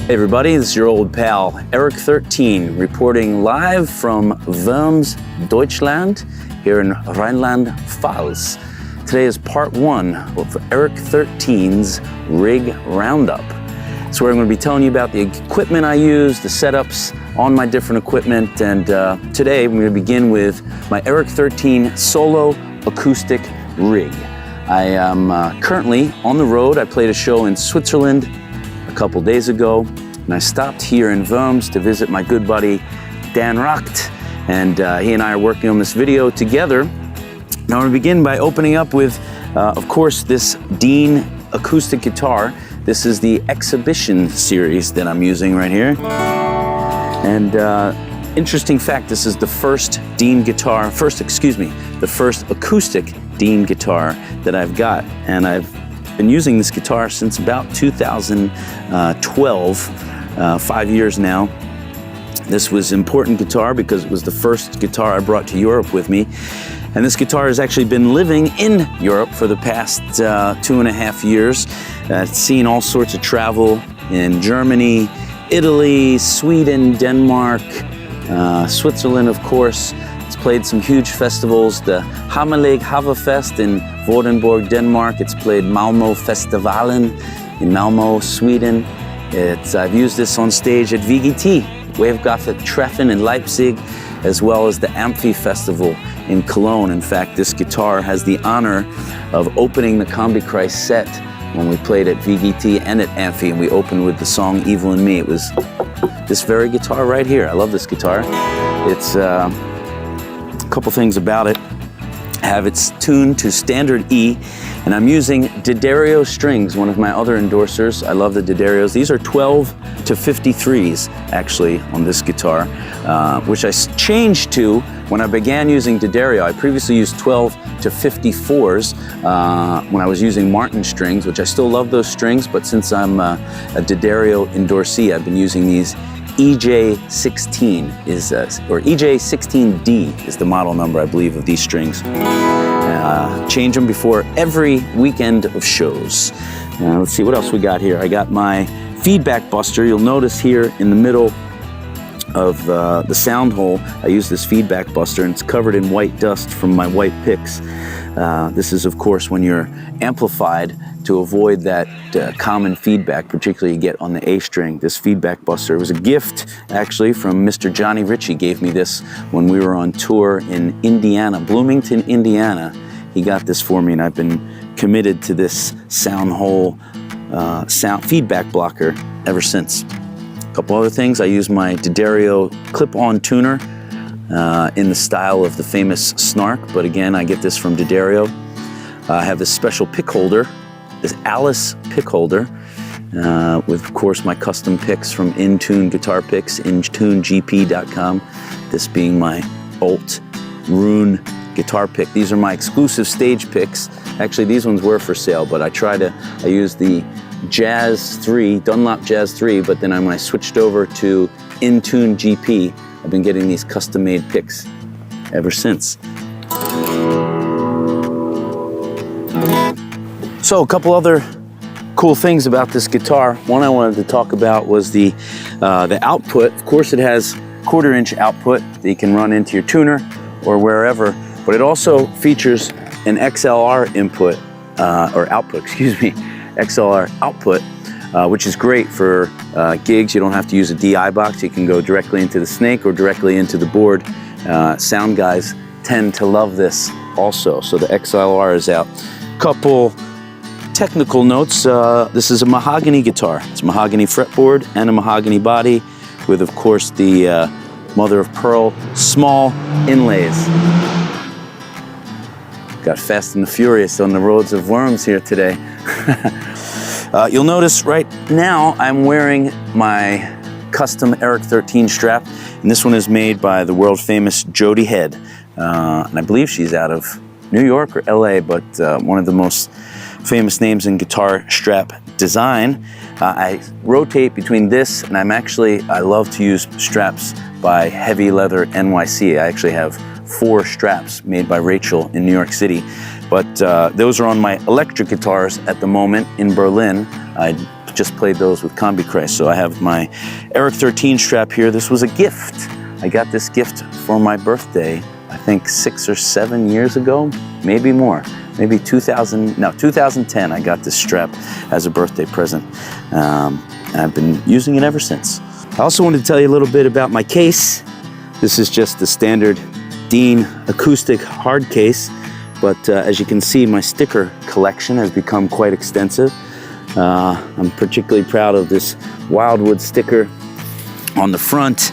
Hey everybody, this is your old pal ERIC13 reporting live from Worms, Deutschland, here in Rheinland-Pfalz. Today is part one of ERIC13's Rig Roundup. It's where I'm going to be telling you about the equipment I use, the setups on my different equipment, and today I'm going to begin with my ERIC13 solo acoustic rig. I am currently on the road. I played a show in Switzerland a couple days ago, and I stopped here in Worms to visit my good buddy Dan Rawk, and he and I are working on this video together. Now I'm going to begin by opening up with, of course, this Dean acoustic guitar. This is the Exhibition series that I'm using right here. And interesting fact, this is the first the first acoustic Dean guitar that I've got. And I've been using this guitar since about 2012, 5 years now. This was an important guitar because it was the first guitar I brought to Europe with me. And this guitar has actually been living in Europe for the past 2.5 years. It's seen all sorts of travel in Germany, Italy, Sweden, Denmark, Switzerland, of course. It's played some huge festivals, the Hammerleg Havafest in Vordenborg, Denmark. It's played Malmö Festivalen in Malmö, Sweden. I've used this on stage at VGT, Wavegothic Treffen in Leipzig, as well as the Amphi Festival in Cologne. In fact, this guitar has the honor of opening the Combichrist set when we played at VGT and at Amphi, and we opened with the song Evil in Me. It was this very guitar right here. I love this guitar. It's a couple things about it. I have it tuned to standard E, and I'm using DAddario strings, one of my other endorsers. I love the DAddarios. These are 12 to 53s actually on this guitar, which I changed to when I began using DAddario. I previously used 12 to 54s when I was using Martin strings, which I still love those strings, but since I'm a DAddario endorsee, I've been using these EJ16 or EJ16D is the model number, I believe, of these strings. Change them before every weekend of shows. Let's see what else we got here. I got my feedback buster. You'll notice here in the middle of the sound hole, I use this feedback buster, and it's covered in white dust from my white picks. This is, of course, when you're amplified, to avoid that common feedback, particularly you get on the A string. This feedback buster, it was a gift actually from Mr. Johnny Ritchie. Gave me this when we were on tour in Indiana, Bloomington, Indiana. He got this for me, and I've been committed to this sound hole sound feedback blocker ever since. A couple other things, I use my DAddario clip-on tuner in the style of the famous Snark, but again, I get this from DAddario. I have this special pick holder, this Alice pick holder, with, of course, my custom picks from Intune Guitar Picks, intunegp.com. This being my Alt Rune guitar pick. These are my exclusive stage picks. Actually, these ones were for sale, but I use the Jazz 3, Dunlop Jazz 3, but then when I switched over to Intune GP, I've been getting these custom-made picks ever since. So a couple other cool things about this guitar. One I wanted to talk about was the output. Of course, it has 1/4-inch output that you can run into your tuner or wherever, but it also features an XLR input, or output, excuse me, XLR output, which is great for gigs. You don't have to use a DI box. You can go directly into the snake or directly into the board. Sound guys tend to love this also, so the XLR is out. Couple technical notes. This is a mahogany guitar. It's a mahogany fretboard and a mahogany body with, of course, the mother of pearl small inlays. Got Fast and the Furious on the roads of Worms here today. You'll notice right now I'm wearing my custom ERIC13 strap, and this one is made by the world famous Jody Head, and I believe she's out of New York or LA, but one of the most famous names in guitar strap design. I rotate between this, and I love to use straps by Heavy Leather NYC. I actually have 4 straps made by Rachel in New York City, but those are on my electric guitars at the moment in Berlin. I just played those with Kombikreis. So I have my ERIC13 strap here. This was a gift. I got this gift for my birthday, I think 6 or 7 years ago, maybe more. Maybe 2010 I got this strap as a birthday present. And I've been using it ever since. I also wanted to tell you a little bit about my case. This is just the standard Dean Acoustic hard case, but as you can see, my sticker collection has become quite extensive. I'm particularly proud of this Wildwood sticker on the front.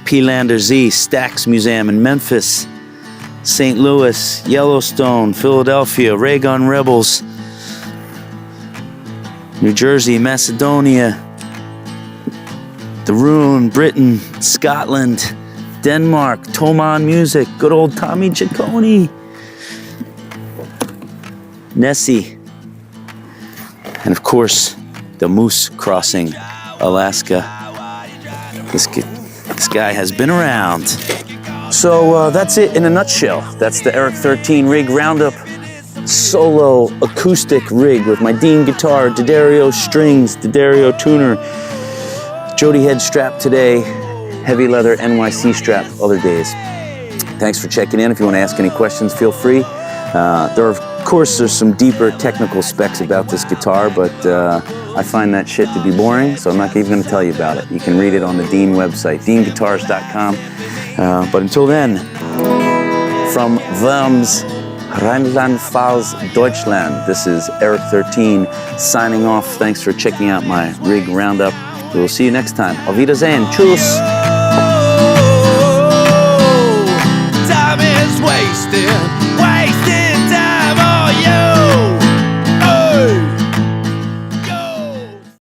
P-Lander Z, Stax Museum in Memphis, St. Louis, Yellowstone, Philadelphia, Ray Gun Rebels, New Jersey, Macedonia, the Rune, Britain, Scotland, Denmark, Thomann Music, good old Tommy Ciccone, Nessie, and of course, the Moose Crossing, Alaska. This guy has been around. So that's it in a nutshell. That's the ERIC13 rig Roundup solo acoustic rig with my Dean guitar, DAddario strings, DAddario tuner, Jody head strap today, heavy leather NYC strap other days. Thanks for checking in. If you want to ask any questions, feel free. Of course, there's some deeper technical specs about this guitar, but I find that shit to be boring, so I'm not even going to tell you about it. You can read it on the Dean website, deanguitars.com. But until then, from Worms, Rheinland-Pfalz, Deutschland, this is ERIC13 signing off. Thanks for checking out my rig Roundup. We'll see you next time. Auf Wiedersehen. Tschüss.